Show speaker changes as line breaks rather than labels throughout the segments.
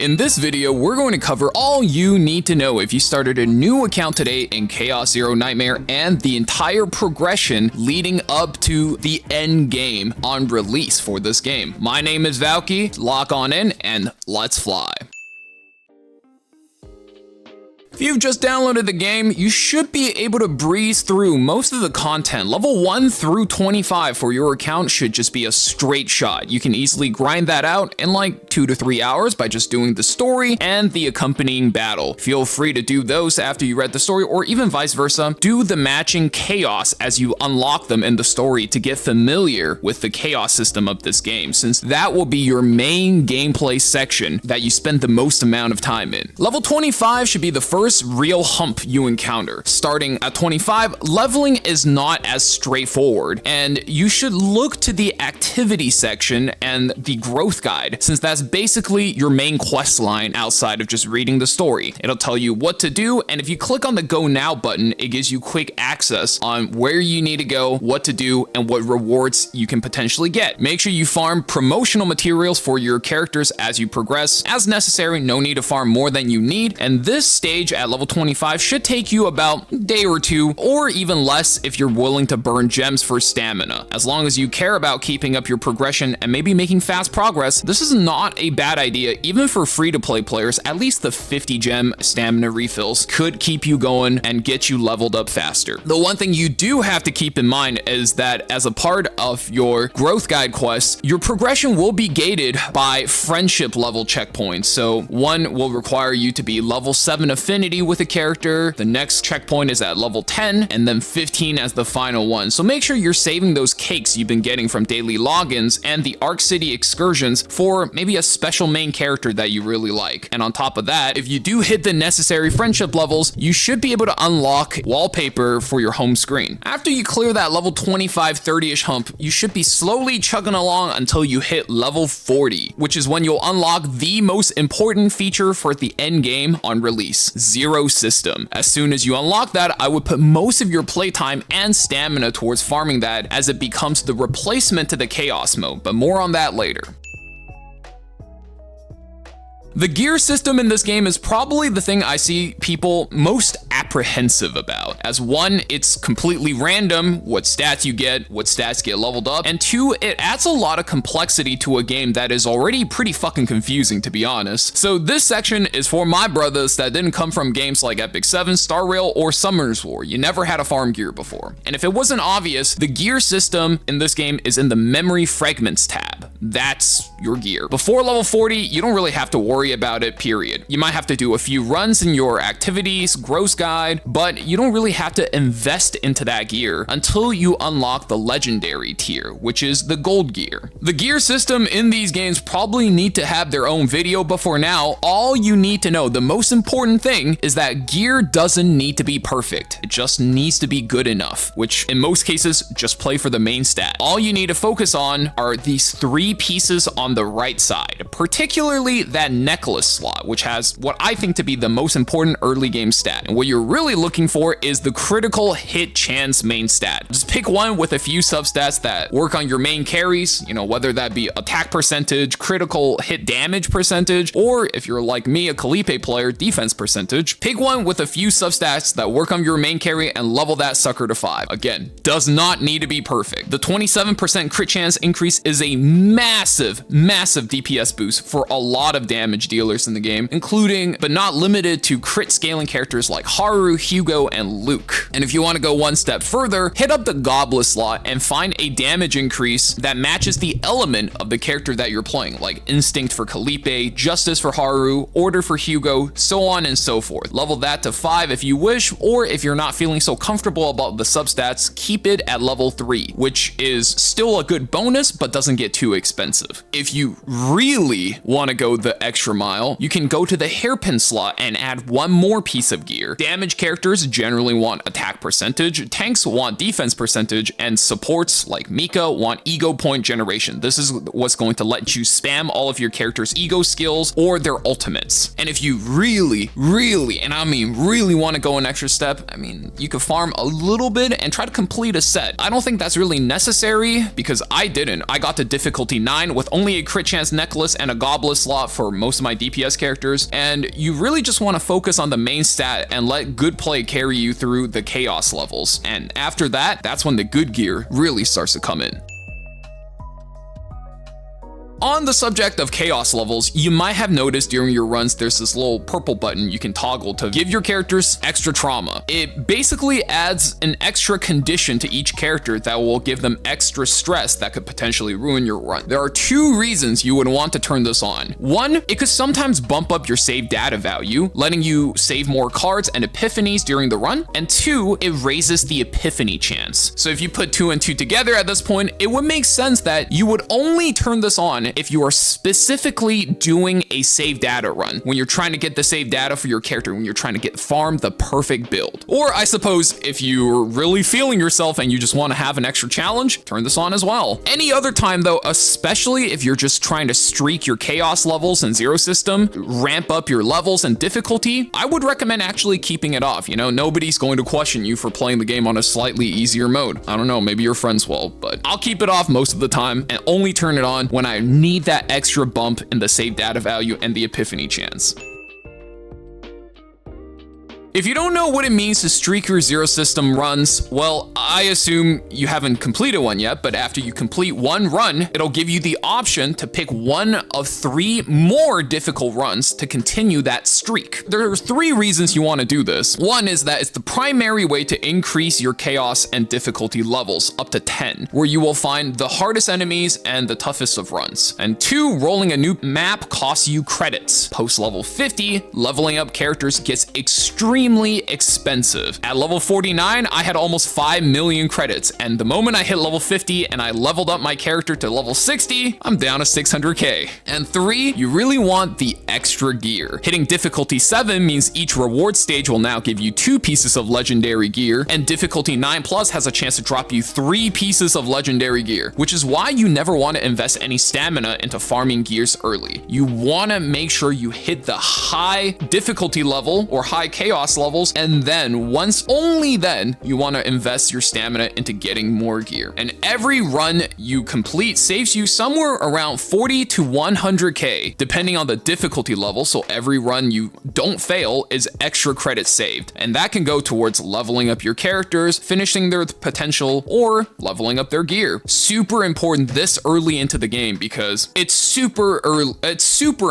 In this video, we're going to cover all you need to know if you started a new account today in Chaos Zero Nightmare and the entire progression leading up to the end game on release for this game. My name is Valky, lock on in and let's fly. If you've just downloaded the game, you should be able to breeze through most of the content. Level 1 through 25 for your account should just be a straight shot. You can easily grind that out in like 2 to 3 hours by just doing the story and the accompanying battle. Feel free to do those after you read the story, or even vice versa. Do the matching chaos as you unlock them in the story to get familiar with the chaos system of this game, since that will be your main gameplay section that you spend the most amount of time in. Level 25 should be the first real hump you encounter. Starting at 25, leveling is not as straightforward, and you should look to the activity section and the growth guide, since that's basically your main quest line outside of just reading the story. It'll tell you what to do, and if you click on the Go Now button, it gives you quick access on where you need to go, what to do, and what rewards you can potentially get. Make sure you farm promotional materials for your characters as you progress. As necessary, no need to farm more than you need, and this stage at level 25 should take you about a day or two, or even less if you're willing to burn gems for stamina. As long as you care about keeping up your progression and maybe making fast progress, this is not a bad idea. Even for free-to-play players, at least the 50 gem stamina refills could keep you going and get you leveled up faster. The one thing you do have to keep in mind is that as a part of your growth guide quest, your progression will be gated by friendship level checkpoints. So one will require you to be level 7 affinity with a character, the next checkpoint is at level 10, and then 15 as the final one. So make sure you're saving those cakes you've been getting from daily logins and the Arc City excursions for maybe a special main character that you really like. And on top of that, if you do hit the necessary friendship levels, you should be able to unlock wallpaper for your home screen. After you clear that level 25-30ish hump, you should be slowly chugging along until you hit level 40, which is when you'll unlock the most important feature for the end game on release: Zero System. As soon as you unlock that, I would put most of your playtime and stamina towards farming that, as it becomes the replacement to the Chaos mode, but more on that later. The gear system in this game is probably the thing I see people most apprehensive about. As one, it's completely random what stats you get, what stats get leveled up, and two, it adds a lot of complexity to a game that is already pretty fucking confusing, to be honest. So this section is for my brothers that didn't come from games like Epic 7, Star Rail, or Summoners War. You never had a farm gear before. And if it wasn't obvious, the gear system in this game is in the Memory Fragments tab. That's your gear. Before level 40, you don't really have to worry about it, period. You might have to do a few runs in your activities, gross guide, but you don't really have to invest into that gear until you unlock the legendary tier, which is the gold gear. The gear system in these games probably need to have their own video, but for now, all you need to know, the most important thing, is that gear doesn't need to be perfect. It just needs to be good enough, which in most cases, just play for the main stat. All you need to focus on are these 3 pieces on the right side, particularly that necklace slot, which has what I think to be the most important early game stat. And what you're really looking for is the critical hit chance main stat. Just pick one with a few substats that work on your main carries, you know, whether that be attack percentage, critical hit damage percentage, or if you're like me, a Calipe player, defense percentage. Pick one with a few substats that work on your main carry and level that sucker to 5. Again, does not need to be perfect. The 27% crit chance increase is a massive DPS boost for a lot of damage dealers in the game, including but not limited to crit scaling characters like Haru, Hugo, and Luke. And if you want to go one step further, hit up the Goblet slot and find a damage increase that matches the element of the character that you're playing, like Instinct for Calipe, Justice for Haru, Order for Hugo, so on and so forth. Level that to 5 if you wish, or if you're not feeling so comfortable about the substats, keep it at level 3, which is still a good bonus, but doesn't get too expensive. If you really want to go the extra mile, you can go to the hairpin slot and add one more piece of gear. Damage damage characters generally want attack percentage, tanks want defense percentage, and supports like Mika want ego point generation. This is what's going to let you spam all of your characters' ego skills or their ultimates. And if you really, and I mean really want to go an extra step, I mean, you could farm a little bit and try to complete a set. I don't think that's really necessary because I didn't. I got to difficulty 9 with only a crit chance necklace and a goblet slot for most of my DPS characters, and you really just want to focus on the main stat and let good play carry you through the chaos levels. And after that, that's when the good gear really starts to come in. On the subject of chaos levels, you might have noticed during your runs there's this little purple button you can toggle to give your characters extra trauma. It basically adds an extra condition to each character that will give them extra stress that could potentially ruin your run. There are 2 reasons you would want to turn this on. 1, it could sometimes bump up your save data value, letting you save more cards and epiphanies during the run. And 2, it raises the epiphany chance. So if you put 2 and 2 together at this point, it would make sense that you would only turn this on if you are specifically doing a save data run, when you're trying to get the save data for your character, when you're trying to farm the perfect build. Or I suppose if you're really feeling yourself and you just want to have an extra challenge, turn this on as well. Any other time though, especially if you're just trying to streak your chaos levels in Zero System, ramp up your levels and difficulty, I would recommend actually keeping it off. You know, nobody's going to question you for playing the game on a slightly easier mode. I don't know, maybe your friends will, but I'll keep it off most of the time and only turn it on when I need that extra bump in the save data value and the epiphany chance. If you don't know what it means to streak your Zero System runs, well, I assume you haven't completed one yet, but after you complete one run, it'll give you the option to pick one of 3 more difficult runs to continue that streak. There are 3 reasons you want to do this. 1 is that it's the primary way to increase your chaos and difficulty levels up to 10, where you will find the hardest enemies and the toughest of runs. And 2, rolling a new map costs you credits. Post level 50, leveling up characters gets extremely expensive. At level 49, I had almost 5 million credits, and the moment I hit level 50 and I leveled up my character to level 60, I'm down to 600k. And 3, you really want the extra gear. Hitting difficulty 7 means each reward stage will now give you 2 pieces of legendary gear, and difficulty 9 plus has a chance to drop you 3 pieces of legendary gear, which is why you never want to invest any stamina into farming gears early. You want to make sure you hit the high difficulty level or high chaos levels, and then only then, you want to invest your stamina into getting more gear. And every run you complete saves you somewhere around 40 to 100k, depending on the difficulty level. So every run you don't fail is extra credits saved, and that can go towards leveling up your characters, finishing their potential, or leveling up their gear. Super important this early into the game because it's super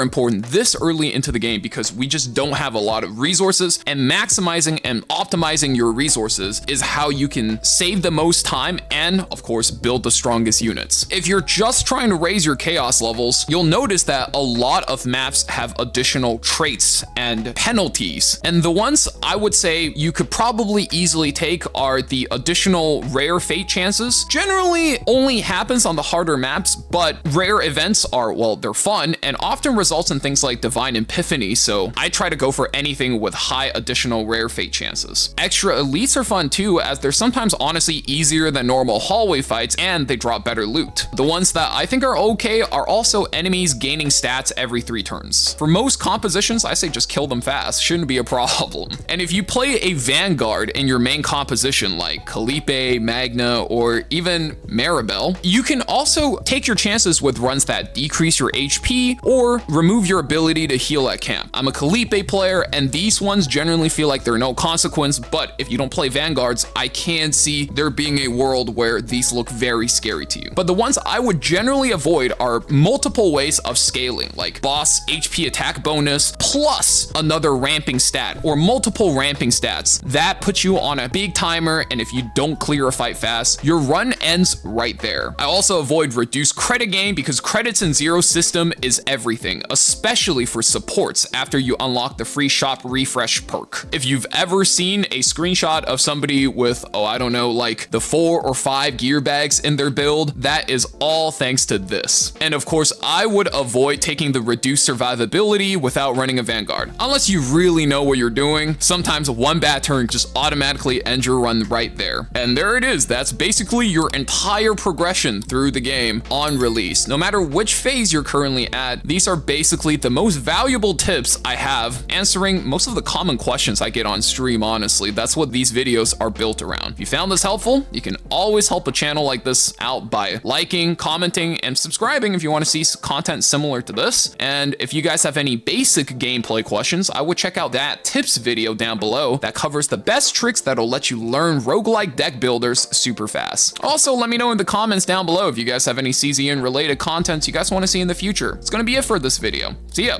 important this early into the game because we just don't have a lot of resources, and maximizing and optimizing your resources is how you can save the most time and, of course, build the strongest units. If you're just trying to raise your chaos levels, you'll notice that a lot of maps have additional traits and penalties. And the ones I would say you could probably easily take are the additional rare fate chances. Generally only happens on the harder maps, but rare events are, well, they're fun and often results in things like divine epiphany. So I try to go for anything with high additional rare fate chances. Extra elites are fun too, as they're sometimes honestly easier than normal hallway fights and they drop better loot. The ones that I think are okay are also enemies gaining stats every 3 turns. For most compositions, I say just kill them fast, shouldn't be a problem. And if you play a Vanguard in your main composition like Calipe, Magna, or even Maribel, you can also take your chances with runs that decrease your HP or remove your ability to heal at camp. I'm a Calipe player and these ones generally feel like they're no consequence, but if you don't play Vanguards, I can see there being a world where these look very scary to you. But the ones I would generally avoid are multiple ways of scaling, like boss HP attack bonus plus another ramping stat or multiple ramping stats. That puts you on a big timer, and if you don't clear a fight fast, your run ends right there. I also avoid reduced credit gain because credits in Zero System is everything, especially for supports after you unlock the free shop refresh perk. work. If you've ever seen a screenshot of somebody with, oh, I don't know, like the 4 or 5 gear bags in their build, that is all thanks to this. And of course, I would avoid taking the reduced survivability without running a Vanguard. Unless you really know what you're doing, sometimes one bad turn just automatically ends your run right there. And there it is. That's basically your entire progression through the game on release. No matter which phase you're currently at, these are basically the most valuable tips I have, answering most of the common questions I get on stream, honestly. That's what these videos are built around. If you found this helpful, you can always help a channel like this out by liking, commenting, and subscribing if you want to see content similar to this. And if you guys have any basic gameplay questions, I would check out that tips video down below that covers the best tricks that'll let you learn roguelike deck builders super fast. Also, let me know in the comments down below if you guys have any CZN related content you guys want to see in the future. It's gonna be it for this video. See ya!